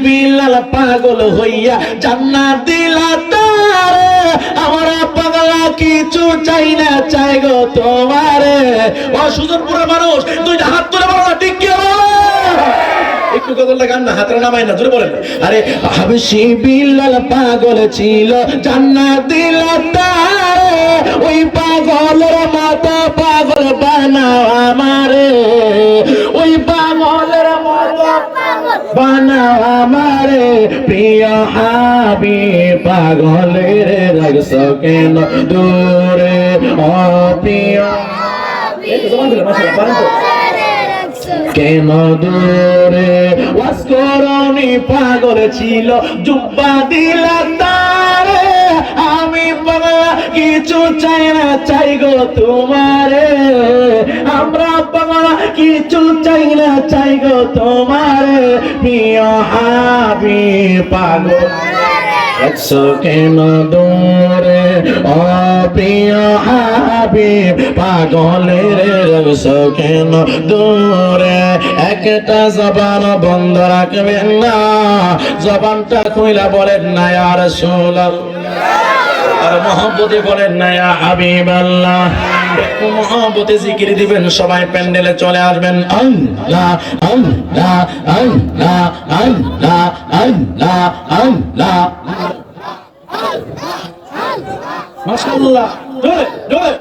বিলাল পাগল হইয়া জান্নাত দিলা তারে, আমরা পাগলা কিছু চাই না, চাই গো তোমারে। ও সুজনপুরের মানুষ, দুইটা হাত তুলে বলো না, ঠিক কি বলো? একটু গজলটা গান না, হাতের নামাই না, জোরে বলেন। আরে হাবশি বিলাল পাগল ছিল, জান্নাত দিলা তারে, ওই পাগলের মতো পাগল বানাও আমারে, ওই পাগলের মতো বানাও আমারে। প্রিয় হাবিব পাগলের রাখছো কেন দূরে, ও প্রিয় কেন দূরে। ওয়াসকরণী পাগল ছিল, জুব্বা দিলা তারে, আমি পাগলা কিছু চাই না, চাই গো তোমারে। আমরা পাগলা কিছু চাই না, চাই গো তোমারে। প্রিয় হাবিব পাগল রাখছো কেন দূরে, ও প্রিয় হাবিব পাগলের রাখছো কেন দূরে। একটা জবান বন্ধ রাখবেন না, জবানটা খুইলা বলেন না ইয়া রাসূলুল্লাহ, আর মহব্বতে বলেন না ইয়া হাবিবাল্লাহ। একটু মহব্বতে জিকির দিবেন, সবাই প্যান্ডেলে চলে আসবেন। আল্লাহ আল্লাহ আল্লাহ আল্লাহ আল্লাহ আল্লাহ, মাশাআল্লাহ, জোরে জোরে।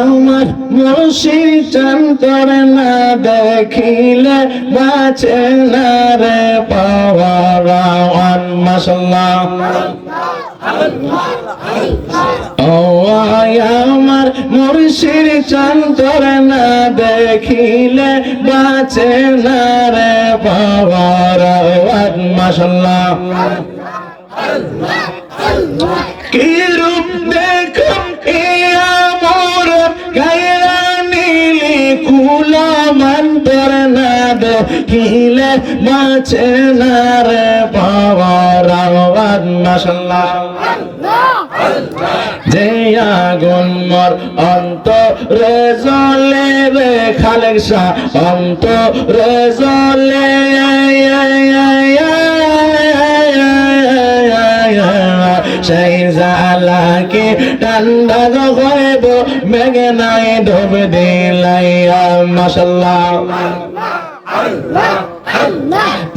আমার মুর্শিদ চান করে না, দেখিলে বাঁচে না রে পাওয়ার। মাশাআল্লাহ। ও আমার মুর্শিদ চান করে না, দেখিলে বাঁচে না রে পাওয়ার। মাশাআল্লাহ। কি রূপ দেখো আমার গায়রা নীলি কুলা মন্তর না, দেখিলে বাঁচে না রে পাওয়ার। মাশাআল্লাহ। যে আগুন মোর অন্তরে জ্বলে রে খালেক শাহ, অন্তরে জ্বলে, সেই জ্বালাকে ঠান্ডা হইব মেঘনায় ডুব দিলাইয়া। মাশাআল্লাহ।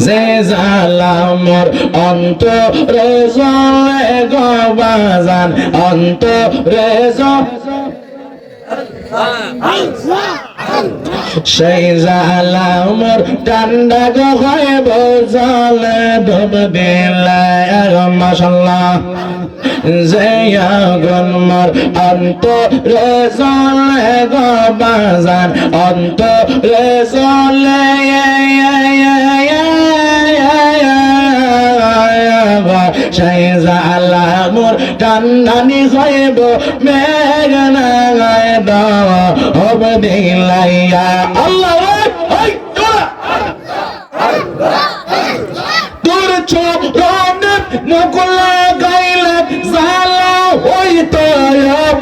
যে জ্বালা মোর অন্তরে জ্বলে গো বাজান, অন্তরে সেই জ্বালা মোর ঠান্ডা হইব জলে ডুব দিলাইয়া। মাশাআল্লাহ। যে আগুন মোর অন্তরে জ্বলে গো বাজান, অন্তরে জ্বলে, সেই জ্বালা মোর টান্ডানি হইব মেঘনায় দেওয়া হবে দিলাইয়া। আল্লাহ তোর চরণে মুকুলা গাইলে জ্বালা হইতো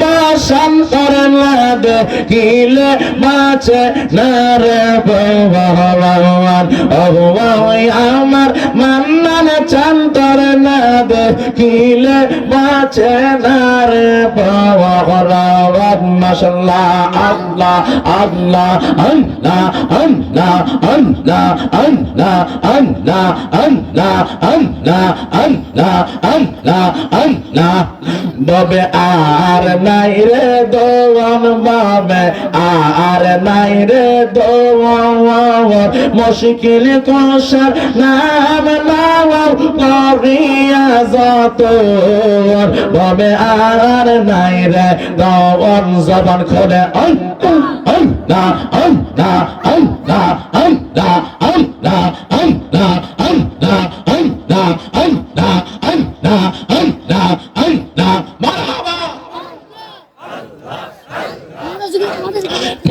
বাসান করে না, দেখিলে বাঁচে না রে ভগবান। আমার মান্নান চান করে না, দেখিলে বাঁচে না রে ভগবান। মাশাআল্লাহ। আল্লাহ আল্লাহ আল্লাহ আল্লাহ আল্লাহ আল্লাহ আল্লাহ আল্লাহ আল্লাহ আল্লাহ আল্লাহ আল্লাহ। বাবে আর নাই রে দোয়ান, বাবে আর নাই রে দোয়ান, মুশকিল কষার নাম নাও করিয়া যত, বাবে আর নাই রে দোয়ান। জবান খোলে আল্লাহ আল্লাহ আল্লাহ আল্লাহ আল্লাহ আল্লাহ আল্লাহ আল্লাহ আল্লাহ আল্লাহ আল্লাহ আল্লাহ আল্লাহ। মারহাবা।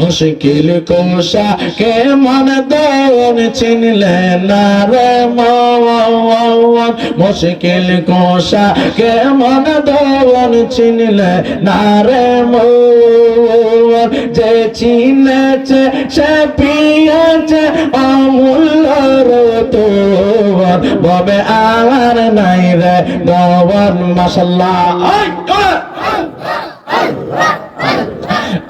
মুশকিল কোষা কে মন দন চিনলে না রে মন মুশকিল কোষা কে মন দন চিনলে না রে মন যে চিনেছে সে পিয়েছে অমূল্য রতন ববে আর নাই রে দওয়ান মাশাআল্লাহ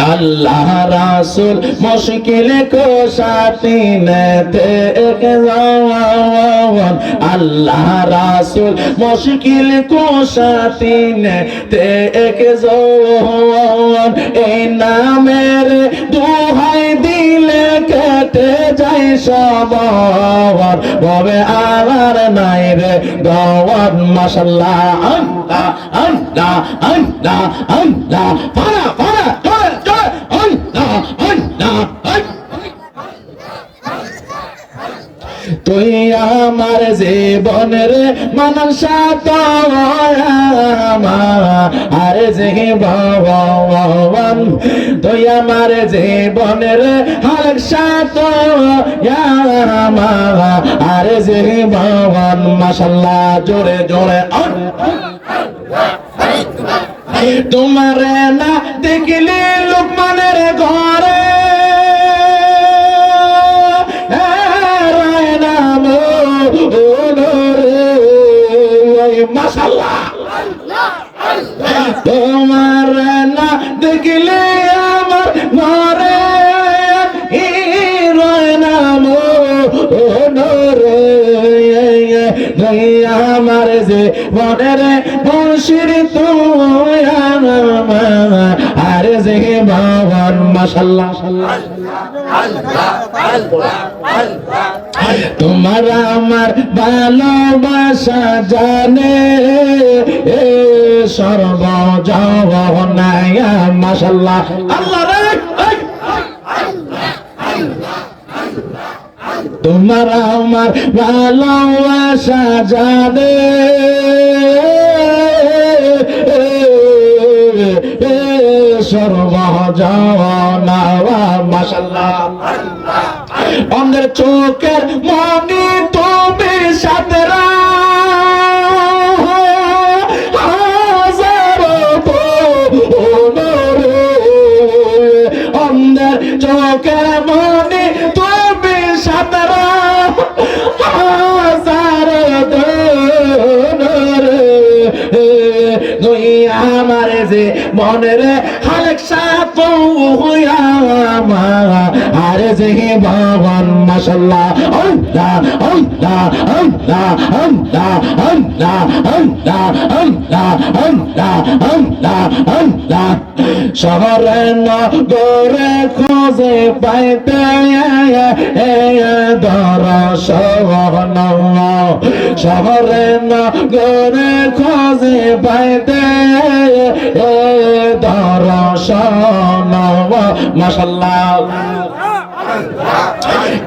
আল্লাহ রাসূল মুশকিল কোশা তিনতে এক জওয়ান আল্লাহ রাসূল মুশকিল কোশা তিনতে এক জওয়ান এই নামের দোহাই দিলে কেটে যায় সবার ববে আর নাই রে দওয়ান মাশাআল্লাহ আল্লাহ আল্লাহ আল্লাহ আল্লাহ ফারা ফারা তুই আমার জীবনের মানসা আর জীবন তুই আমার জীবনের হালসা আর জীবন মাশাআল্লাহ জোরে জোরে তোমার না দেখলে লোকমানের ঘরে মাশাআল্লাহ তোমার না দেখলে আমার ঘরে নাম আমার যে মনের বংশীর তুই আর যে ভগবান মাশাআল্লাহ তোমার আমার ভালোবাসা জানে সর্বজগৎ মাশাআল্লাহ আল্লাহ রে তোমার আমার ভালোবাসা জানে সর্বজগৎ মাশাআল্লাহ অন্ধের চোখের মনি তুমি সাথে অন্ধের চোখের মনি তুমি সাথে আমার যে মনের হালেক সাপ আর যে ভগবান মাশাআল্লাহ আল্লাহ আল্লাহ আল্লাহ আল্লাহ আল্লাহ আল্লাহ আল্লাহ আল্লাহ আল্লাহ আল্লাহ শহরে নগরে খোঁজে পাইতে দর্শন শহরে নগরে খোঁজে পাইতে দর্শন মাশাআল্লাহ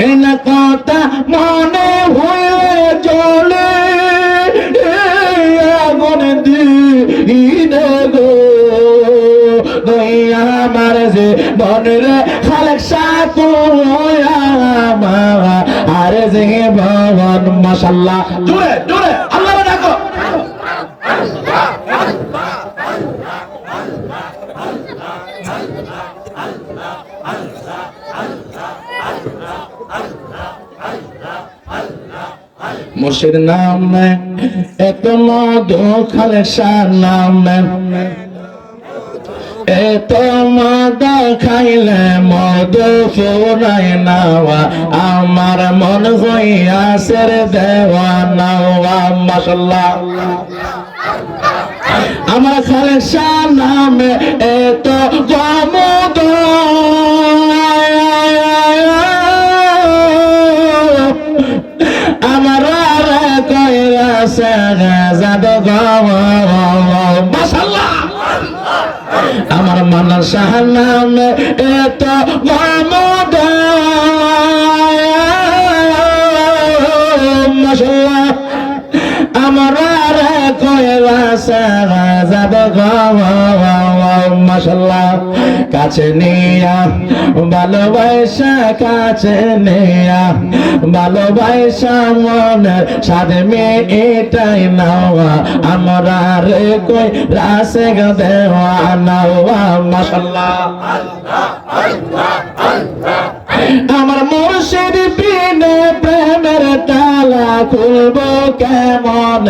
এন কথা মনে হয়ে চলে আগুন দিনে গো আমার যে মনের খালেক সাপ আর যে ভগবান মাশাআল্লাহ জোরে জোরে আল্লাহ ডাকো মুর্শিদ নাম এত মধু খালেক শাহ নাম এত মদ খাইলে মধু ফুরাই নাওয়া আমার মন হইয়াছে রে দেওয়ানা মাশাআল্লাহ আমার খালেক শাহ নামে এত মদ আমার কইরাছে যাবে মাশাআল্লাহ আমার মন শাহ নামে এত মদ মাশাআল্লাহ আমার কইরাছে যাবে মাশাআল্লাহ কাছে নিয়া ভালোবাসা কাছে নিয়া ভালোবাসা মনের সাথে মেয়েটাই নাওয়া আমরা রে কই রাসে দেওয়া নাওয়া মাশাআল্লাহ আমার মুর্শিদ বিনে প্রেমের তালা খুলবো কেমন